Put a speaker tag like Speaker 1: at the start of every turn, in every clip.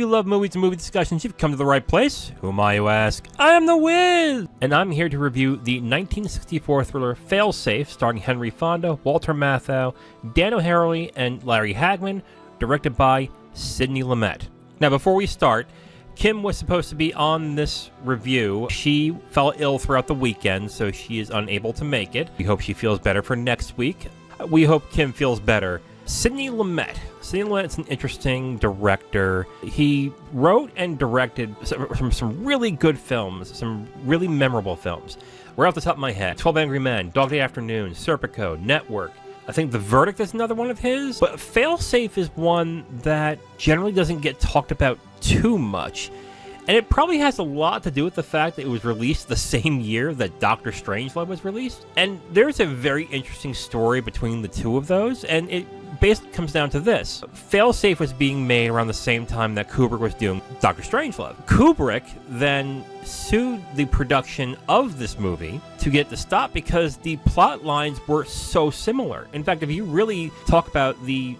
Speaker 1: love movies and movie discussions, you've come to the right place. Who am I, you ask? I am The Wiz! And I'm here to review the 1964 thriller Failsafe, starring Henry Fonda, Walter Matthau, Dan O'Herlihy, and Larry Hagman, directed by Sidney Lumet. Now, before we start, Kim was supposed to be on this review. She fell ill throughout the weekend, so she is unable to make it. We hope she feels better for next week. We hope Kim feels better. Sidney Lumet. Sidney Lumet's an interesting director. He wrote and directed some really good films, some really memorable films. Right off the top of my head, 12 Angry Men, Dog Day Afternoon, Serpico, Network. I think The Verdict is another one of his. But Failsafe is one that generally doesn't get talked about too much. And it probably has a lot to do with the fact that it was released the same year that Dr. Strangelove was released. And there's a very interesting story between the two of those, and it basically comes down to this. Failsafe was being made around the same time that Kubrick was doing Dr. Strangelove. Kubrick then sued the production of this movie to get it to stop because the plot lines were so similar. In fact, if you really talk about the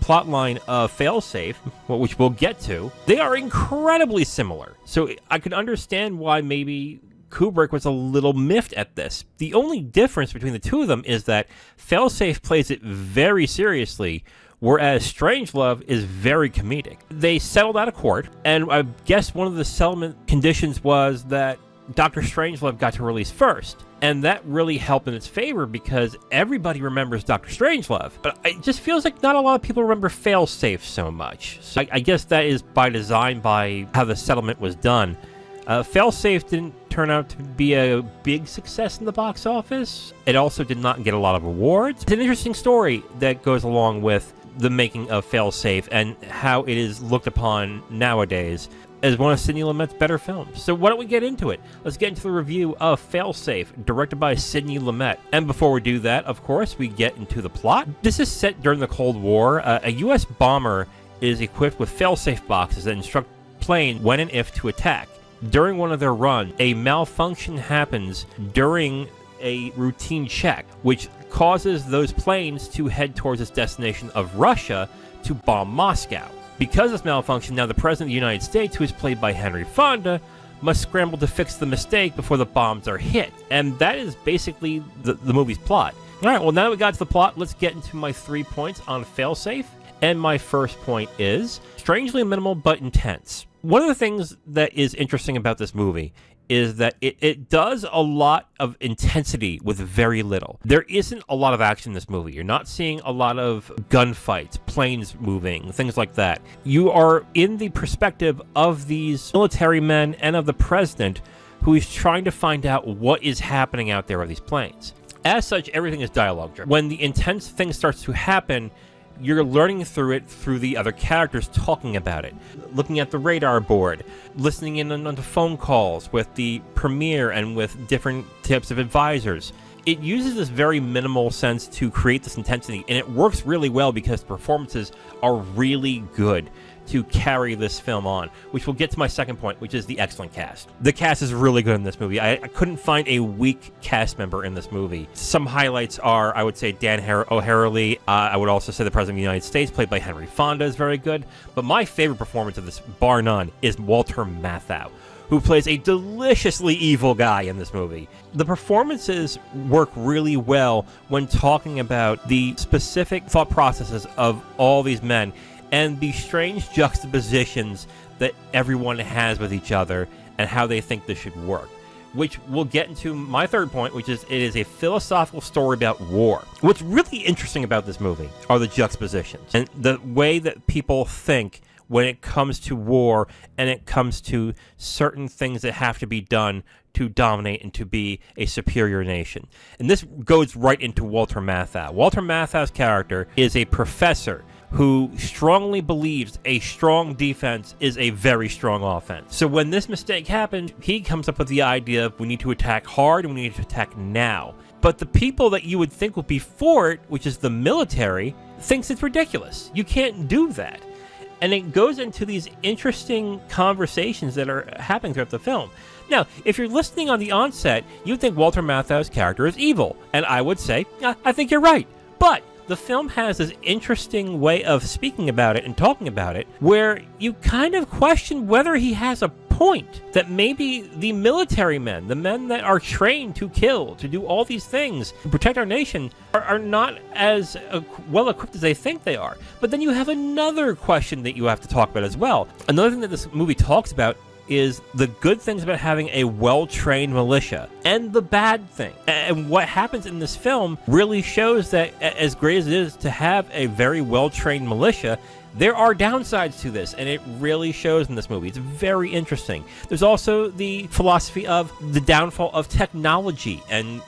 Speaker 1: plot line of Failsafe, which we'll get to, they are incredibly similar. So I could understand why maybe Kubrick was a little miffed at this. The only difference between the two of them is that Failsafe plays it very seriously, whereas Strangelove is very comedic. They settled out of court, and I guess one of the settlement conditions was that Dr. Strangelove got to release first. And that really helped in its favor because everybody remembers Dr. Strangelove. But it just feels like not a lot of people remember Failsafe so much. So I guess that is by design, by how the settlement was done. Failsafe didn't turn out to be a big success in the box office. It also did not get a lot of awards. It's an interesting story that goes along with the making of Failsafe and how it is looked upon nowadays as one of Sidney Lumet's better films. So why don't we get into it? Let's get into the review of Failsafe, directed by Sidney Lumet. And before we do that, of course, we get into the plot. This is set during the Cold War. A U.S. bomber is equipped with failsafe boxes that instruct planes when and if to attack. During one of their runs, a malfunction happens during a routine check, which causes those planes to head towards its destination of Russia to bomb Moscow. Because of this malfunction, now the President of the United States, who is played by Henry Fonda, must scramble to fix the mistake before the bombs are hit. And that is basically the movie's plot. All right, well, now that we got to the plot, let's get into my 3 points on Failsafe. And my first point is strangely minimal but intense. One of the things that is interesting about this movie is that it does a lot of intensity with very little. There isn't a lot of action in this movie. You're not seeing a lot of gunfights, planes moving, things like that. You are in the perspective of these military men and of the president who is trying to find out what is happening out there with these planes. As such, everything is dialogue driven. When the intense thing starts to happen, you're learning through it through the other characters talking about it, looking at the radar board, listening in on the phone calls with the premier and with different types of advisors. It uses this very minimal sense to create this intensity, and it works really well because the performances are really good to carry this film on, which will get to my second point, which is the excellent cast. The cast is really good in this movie. I couldn't find a weak cast member in this movie. Some highlights are, I would say, Dan O'Herlihy. I would also say the President of the United States, played by Henry Fonda, is very good. But my favorite performance of this, bar none, is Walter Matthau, who plays a deliciously evil guy in this movie. The performances work really well when talking about the specific thought processes of all these men and the strange juxtapositions that everyone has with each other and how they think this should work. Which we'll get into my third point, which is it is a philosophical story about war. What's really interesting about this movie are the juxtapositions and the way that people think when it comes to war and it comes to certain things that have to be done to dominate and to be a superior nation. And this goes right into Walter Matthau. Walter Matthau's character is a professor who strongly believes a strong defense is a very strong offense. So when this mistake happened, he comes up with the idea of we need to attack hard and we need to attack now. But the people that you would think would be for it, which is the military, thinks it's ridiculous. You can't do that. And it goes into these interesting conversations that are happening throughout the film. Now, if you're listening on the onset, you'd think Walter Matthau's character is evil. And I would say, I think you're right. But the film has this interesting way of speaking about it and talking about it, where you kind of question whether he has a point, that maybe the military men, the men that are trained to kill, to do all these things, to protect our nation, are not as well equipped as they think they are. But then you have another question that you have to talk about as well. Another thing that this movie talks about is the good things about having a well-trained militia and the bad thing. And what happens in this film really shows that, as great as it is to have a very well-trained militia, there are downsides to this, and it really shows in this movie. It's very interesting. There's also the philosophy of the downfall of technology and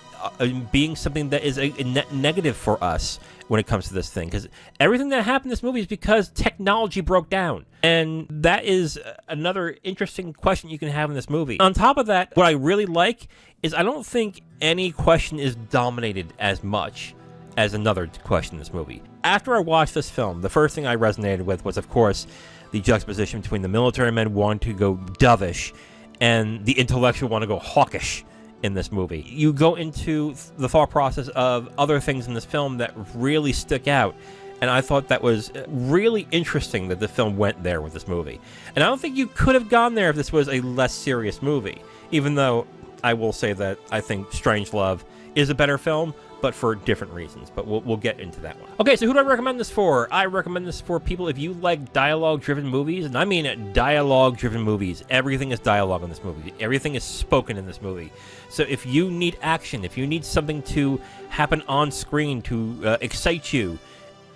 Speaker 1: being something that is a negative for us when it comes to this thing, because everything that happened in this movie is because technology broke down, and that is another interesting question you can have in this movie. On top of that, what I really like is I don't think any question is dominated as much as another question in this movie. After I watched this film, the first thing I resonated with was, of course, the juxtaposition between the military men wanting to go dovish and the intellectual want to go hawkish in this movie. You go into the thought process of other things in this film that really stick out, and I thought that was really interesting that the film went there with this movie. And I don't think you could have gone there if this was a less serious movie, even though I will say that I think Strangelove is a better film, but for different reasons. But we'll get into that one. Okay, so who do I recommend this for? I recommend this for people if you like dialogue-driven movies, and I mean dialogue-driven movies. Everything is dialogue in this movie. Everything is spoken in this movie. So if you need action, if you need something to happen on screen to excite you,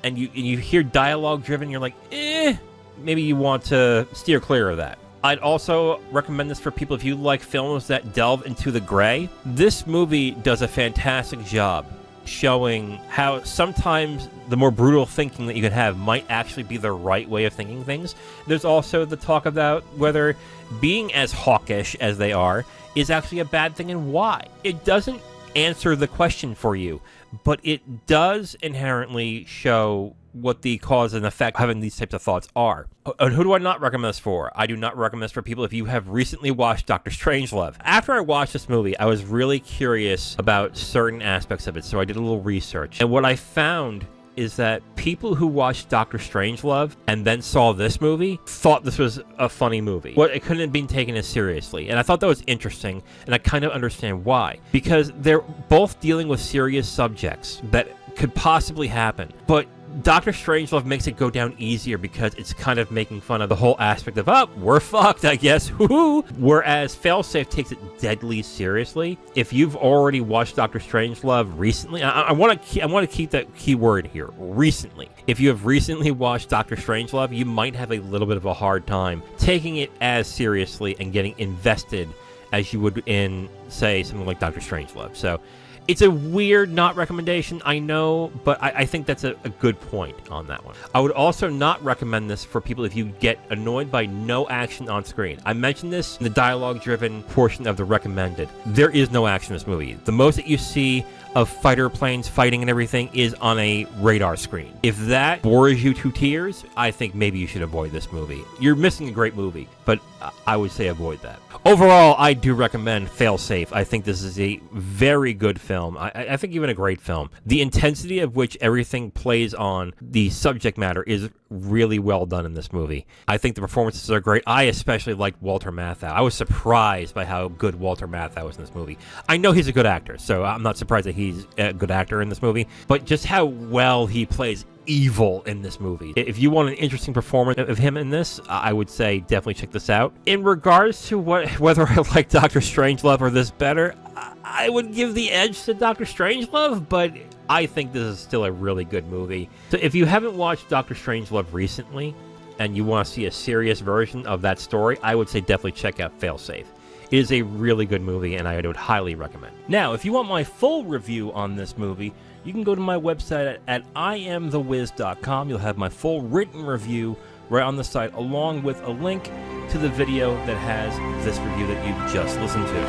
Speaker 1: and you hear dialogue-driven, you're like, maybe you want to steer clear of that. I'd also recommend this for people if you like films that delve into the gray. This movie does a fantastic job showing how sometimes the more brutal thinking that you can have might actually be the right way of thinking things. There's also the talk about whether being as hawkish as they are is actually a bad thing and why. It doesn't answer the question for you, but it does inherently show what the cause and effect of having these types of thoughts are. And who do I not recommend this for? I do not recommend this for people if you have recently watched Dr. Strangelove. After I watched this movie, I was really curious about certain aspects of it, so I did a little research. And what I found is that people who watched Dr. Strangelove and then saw this movie thought this was a funny movie. Well, it couldn't have been taken as seriously. And I thought that was interesting, and I kind of understand why. Because they're both dealing with serious subjects that could possibly happen. But Dr. Strangelove makes it go down easier because it's kind of making fun of the whole aspect of, oh, we're fucked, I guess, woohoo! Whereas Failsafe takes it deadly seriously. If you've already watched Dr. Strangelove recently, I want to keep that key word here, recently. If you have recently watched Dr. Strangelove, you might have a little bit of a hard time taking it as seriously and getting invested as you would in, say, something like Dr. Strangelove. So it's a weird not recommendation, I know, but I think that's a good point on that one. I would also not recommend this for people if you get annoyed by no action on screen. I mentioned this in the dialogue-driven portion of the recommended. There is no action in this movie. The most that you see of fighter planes fighting and everything is on a radar screen. If that bores you to tears, I think maybe you should avoid this movie. You're missing a great movie, but I would say avoid that. Overall, I do recommend Failsafe. I think this is a very good film. I think even a great film. The intensity of which everything plays on the subject matter is really well done in this movie. I think the performances are great. I especially liked Walter Matthau. I was surprised by how good Walter Matthau was in this movie. I know he's a good actor, so I'm not surprised that he's a good actor in this movie, but just how well he plays evil in this movie. If you want an interesting performance of him in this, I would say definitely check this out. In regards to whether I like Dr. Strangelove or this better, I would give the edge to Dr. Strangelove, but I think this is still a really good movie. So if you haven't watched Dr. Strangelove recently and you want to see a serious version of that story, I would say definitely check out Failsafe. It is a really good movie, and I would highly recommend. Now, if you want my full review on this movie, you can go to my website at IamTheWiz.com. You'll have my full written review right on the site, along with a link to the video that has this review that you've just listened to.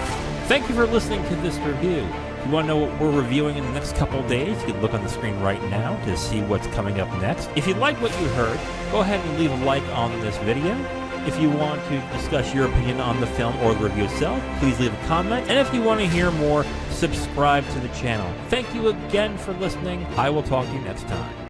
Speaker 1: Thank you for listening to this review. If you want to know what we're reviewing in the next couple days, you can look on the screen right now to see what's coming up next. If you like what you heard, go ahead and leave a like on this video. If you want to discuss your opinion on the film or the review itself, please leave a comment. And if you want to hear more subscribe to the channel. Thank you again for listening. I will talk to you next time.